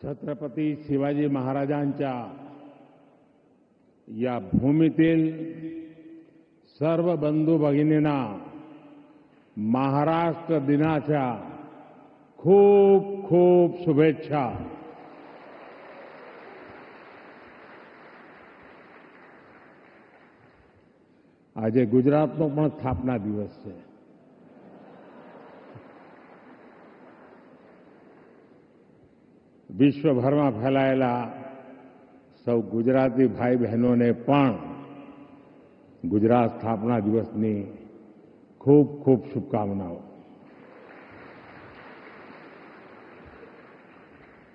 छत्रपती शिवाजी महाराजांच्या या भूमीतील सर्व बंधू भगिनींना महाराष्ट्र दिनाच्या खूप खूप शुभेच्छा. આજે ગુજરાતનો પણ સ્થાપના દિવસ છે. વિશ્વભરમાં ફેલાયેલા સૌ ગુજરાતી ભાઈ બહેનોને પણ ગુજરાત સ્થાપના દિવસની ખૂબ ખૂબ શુભકામનાઓ.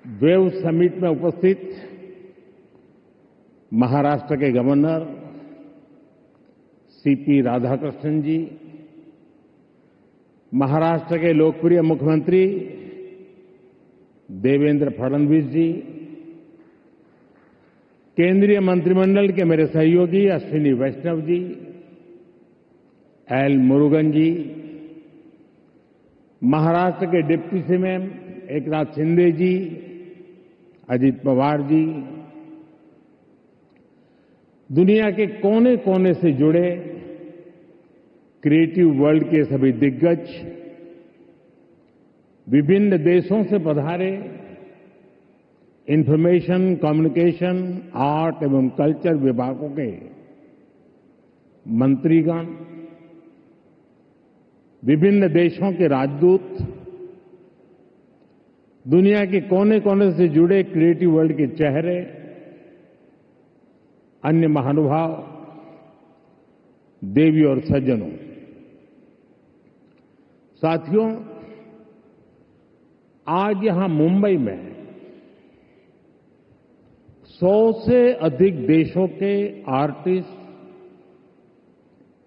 वेव समिट में उपस्थित महाराष्ट्र के गवर्नर सीपी राधाकृष्णन जी, महाराष्ट्र के लोकप्रिय मुख्यमंत्री देवेंद्र फडणवीस जी, केंद्रीय मंत्रिमंडल के मेरे सहयोगी अश्विनी वैष्णव जी, एल मुरुगन जी, महाराष्ट्र के डिप्टी सीएम एकनाथ शिंदे जी, अजित पवार जी, दुनिया के कोने कोने से जुड़े क्रिएटिव वर्ल्ड के सभी दिग्गज, विभिन्न देशों से पधारे इंफॉर्मेशन, कम्युनिकेशन, आर्ट एवं कल्चर विभागों के मंत्रीगण, विभिन्न देशों के राजदूत, दुनिया के कोने कोने से जुड़े क्रिएटिव वर्ल्ड के चेहरे, अन्य महानुभाव, देवी और सज्जनों, साथियों, आज यहां मुंबई में 100 से अधिक देशों के आर्टिस्ट,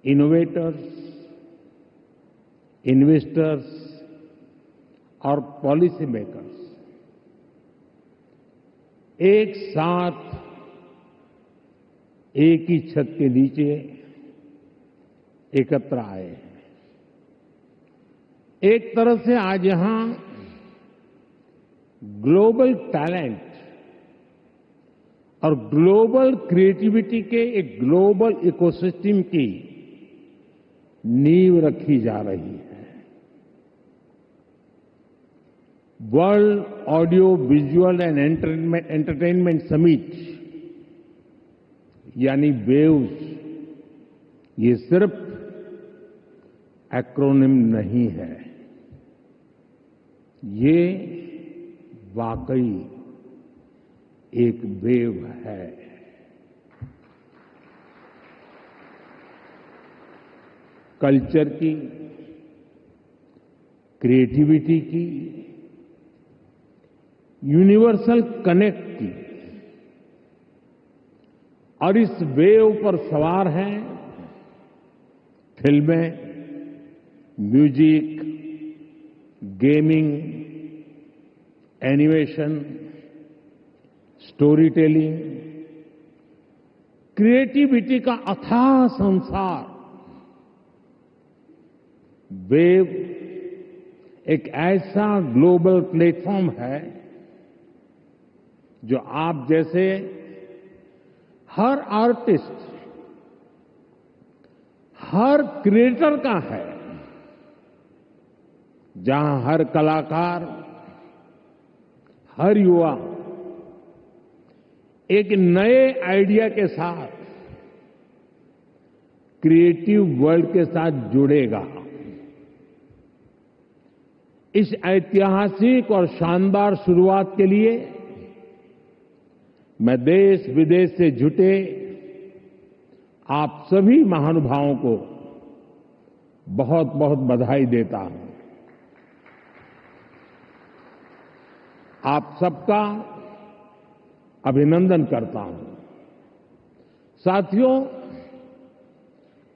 इनोवेटर्स, इन्वेस्टर्स और पॉलिसी मेकर्स एक साथ एक ही छत के नीचे एकत्र आए हैं. एक तरह से आज यहां ग्लोबल टैलेंट और ग्लोबल क्रिएटिविटी के एक ग्लोबल इकोसिस्टम की नींव रखी जा रही है. World audio visual and entertainment summit यानी वेव्स, ये सिर्फ एक्रोनिम नहीं है, ये वाकई एक वेव है. कल्चर की, क्रिएटिविटी की, यूनिवर्सल कनेक्ट की, और इस वेव पर सवार हैं फिल्में, music, gaming, animation, story telling, creativity का अथाह संसार. वेव एक ऐसा ग्लोबल प्लेटफॉर्म है जो आप जैसे हर आर्टिस्ट, हर क्रिएटर का है, जहां हर कलाकार, हर युवा एक नए आइडिया के साथ क्रिएटिव वर्ल्ड के साथ जुड़ेगा. इस ऐतिहासिक और शानदार शुरुआत के लिए मैं देश विदेश से जुटे आप सभी महानुभावों को बहुत बहुत बधाई देता हूं. आप सबका अभिनंदन करता हूं. साथियों,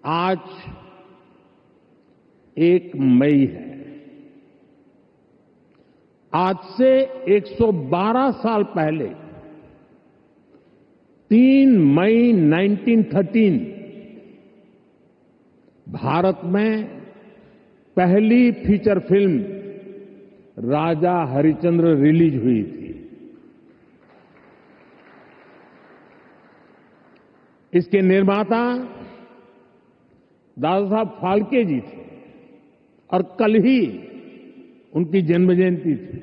आज 1 मई है. आज से 112 साल पहले 3 मई 1913 भारत में पहली फीचर फिल्म राजा हरिश्चंद्र रिलीज हुई थी. इसके निर्माता दादा साहब फाल्के जी थे और कल ही उनकी जन्म जयंती थी।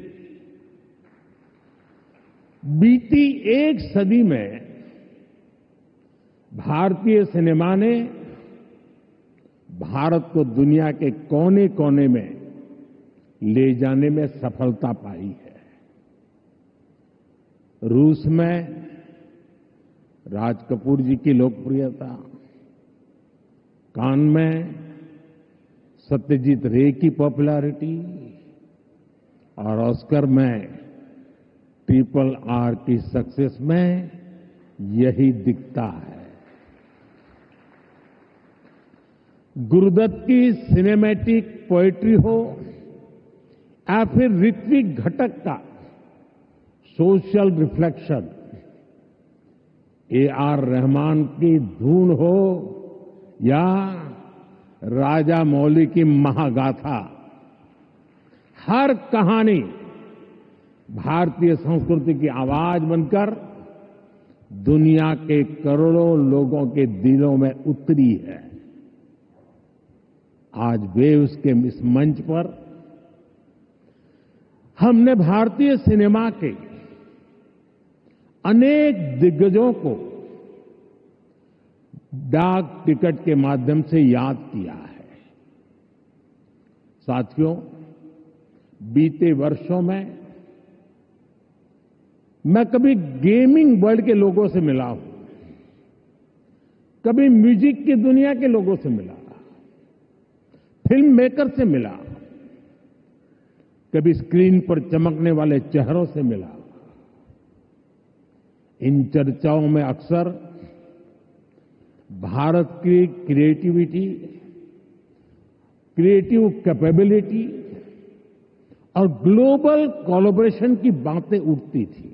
बीती एक सदी में भारतीय सिनेमा ने भारत को दुनिया के कोने कोने में ले जाने में सफलता पाई है। रूस में राज कपूर जी की लोकप्रियता, कान में सत्यजीत रे की पॉपुलैरिटी और ऑस्कर में RRR की सक्सेस में यही दिखता है। गुरुदत्त की सिनेमैटिक पोएट्री हो या फिर ऋत्विक घटक का सोशल रिफ्लेक्शन, AR रहमान की धून हो या राजा मौली की महागाथा, हर कहानी भारतीय संस्कृति की आवाज बनकर दुनिया के करोड़ों लोगों के दिलों में उतरी है। आज वेव्स के इस मंच पर हमने भारतीय सिनेमा के अनेक दिग्गजों को डाक टिकट के माध्यम से याद किया है। साथियों, बीते वर्षों में मैं कभी गेमिंग वर्ल्ड के लोगों से मिला हूं, कभी म्यूजिक की दुनिया के लोगों से मिला, फिल्म मेकर से मिला, कभी स्क्रीन पर चमकने वाले चेहरों से मिला। इन चर्चाओं में अक्सर भारत की क्रिएटिविटी, क्रिएटिव कैपेबिलिटी और ग्लोबल कोलैबोरेशन की बातें उठती थी।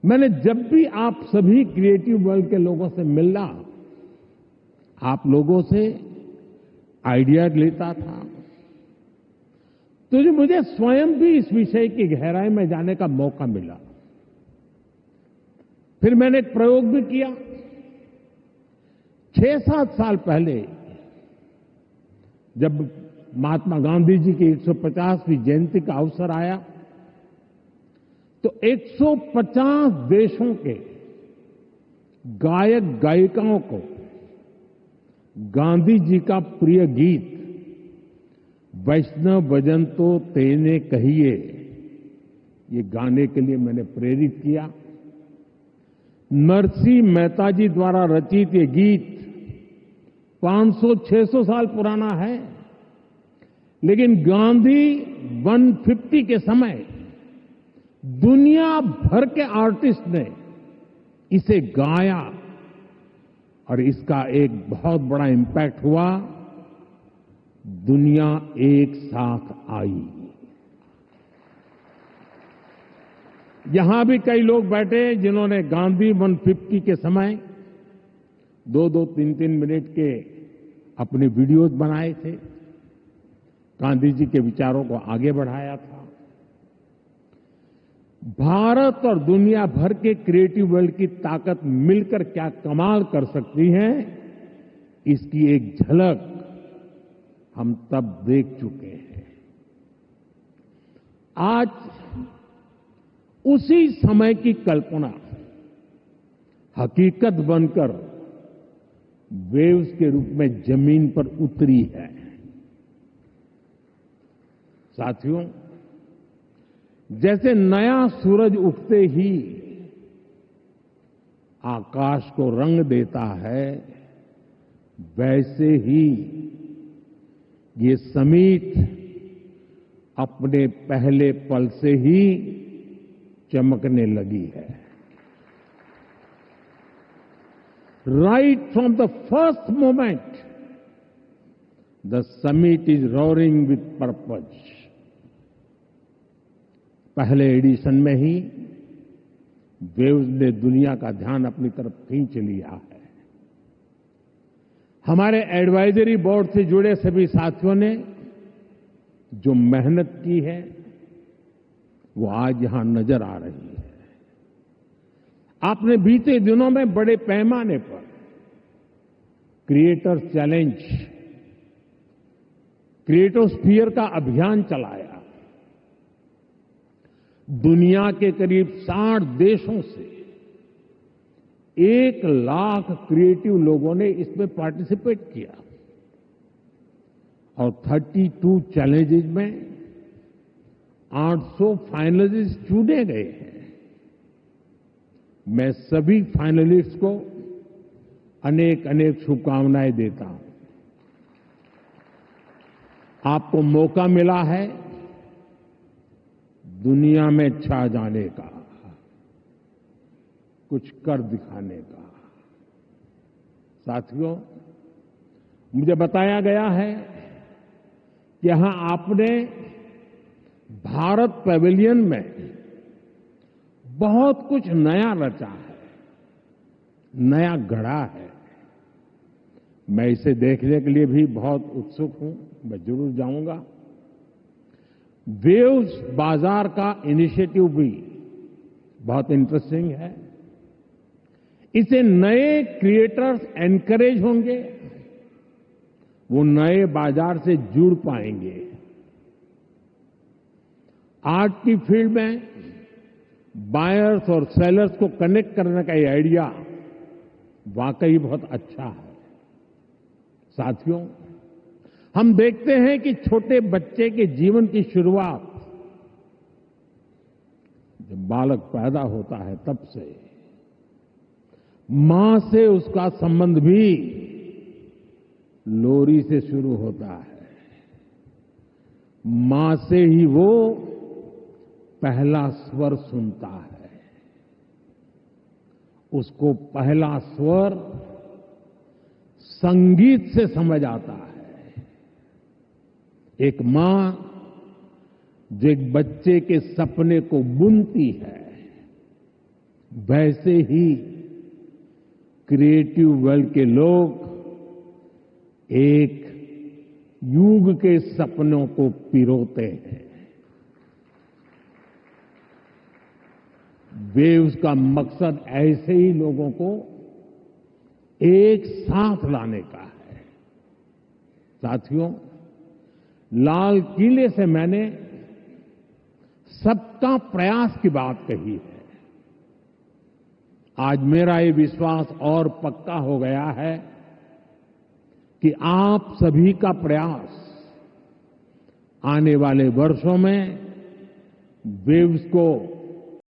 मैंने जब भी आप सभी क्रिएटिव वर्ल्ड के लोगों से मिला, आप लोगों से आइडिया लेता था, तो मुझे स्वयं भी इस विषय की गहराई में जाने का मौका मिला। फिर मैंने एक प्रयोग भी किया। 6-7 साल पहले जब महात्मा गांधी जी की 150वीं जयंती का अवसर आया, तो 150 देशों के गायक गायिकाओं को गांधी जी का प्रिय गीत वैष्णव भजन तो तेने कहिए, ये गाने के लिए मैंने प्रेरित किया। नरसिंह मेहता जी द्वारा रचित ये गीत 500-600 साल पुराना है, लेकिन गांधी 150 के समय दुनिया भर के आर्टिस्ट ने इसे गाया और इसका एक बहुत बड़ा इम्पैक्ट हुआ। दुनिया एक साथ आई। यहां भी कई लोग बैठे जिन्होंने गांधी 150 के समय 2-2, 3-3 मिनट के अपने वीडियोज बनाए थे, गांधी जी के विचारों को आगे बढ़ाया था। भारत और दुनिया भर के क्रिएटिव वर्ल्ड की ताकत मिलकर क्या कमाल कर सकती है, इसकी एक झलक हम तब देख चुके हैं। आज उसी समय की कल्पना हकीकत बनकर वेव्स के रूप में जमीन पर उतरी है। साथियों, जैसे नया सूरज उगते ही आकाश को रंग देता है, वैसे ही ये समीट अपने पहले पल से ही चमकने लगी है। Right from the first moment the summit is roaring with purpose. पहले एडिशन में ही वेव्स ने दुनिया का ध्यान अपनी तरफ खींच लिया है। हमारे एडवाइजरी बोर्ड से जुड़े सभी साथियों ने जो मेहनत की है वो आज यहां नजर आ रही है। आपने बीते दिनों में बड़े पैमाने पर क्रिएटर चैलेंज, क्रिएटोस्फीयर का अभियान चलाया। दुनिया के करीब 60 देशों से 1 लाख क्रिएटिव लोगों ने इसमें पार्टिसिपेट किया और 32 चैलेंजेस में 800 फाइनलिस्ट चुने गए हैं। मैं सभी फाइनलिस्ट को अनेक अनेक शुभकामनाएं देता हूं। आपको मौका मिला है दुनिया में छा जाने का, कुछ कर दिखाने का। साथियों, मुझे बताया गया है कि यहां आपने भारत पैवेलियन में बहुत कुछ नया रचा है, नया गढ़ा है। मैं इसे देखने के लिए भी बहुत उत्सुक हूं, मैं जरूर जाऊंगा। वेव्स बाजार का इनिशिएटिव भी बहुत इंटरेस्टिंग है। इसे नए क्रिएटर्स एनकरेज होंगे, वो नए बाजार से जुड़ पाएंगे। आर्ट की फील्ड में बायर्स और सेलर्स को कनेक्ट करने का ये आइडिया वाकई बहुत अच्छा है। साथियों, हम देखते हैं कि छोटे बच्चे के जीवन की शुरुआत जब बालक पैदा होता है तब से मां से उसका संबंध भी लोरी से शुरू होता है। मां से ही वो पहला स्वर सुनता है। उसको पहला स्वर संगीत से समझ आता है। एक मां जो एक बच्चे के सपने को बुनती है, वैसे ही क्रिएटिव वर्ल्ड के लोग एक युग के सपनों को पिरोते हैं। वेव्स का मकसद ऐसे ही लोगों को एक साथ लाने का है। साथियों, लाल किले से मैंने सबका प्रयास की बात कही है। आज मेरा ये विश्वास और पक्का हो गया है कि आप सभी का प्रयास आने वाले वर्षों में वेव्स को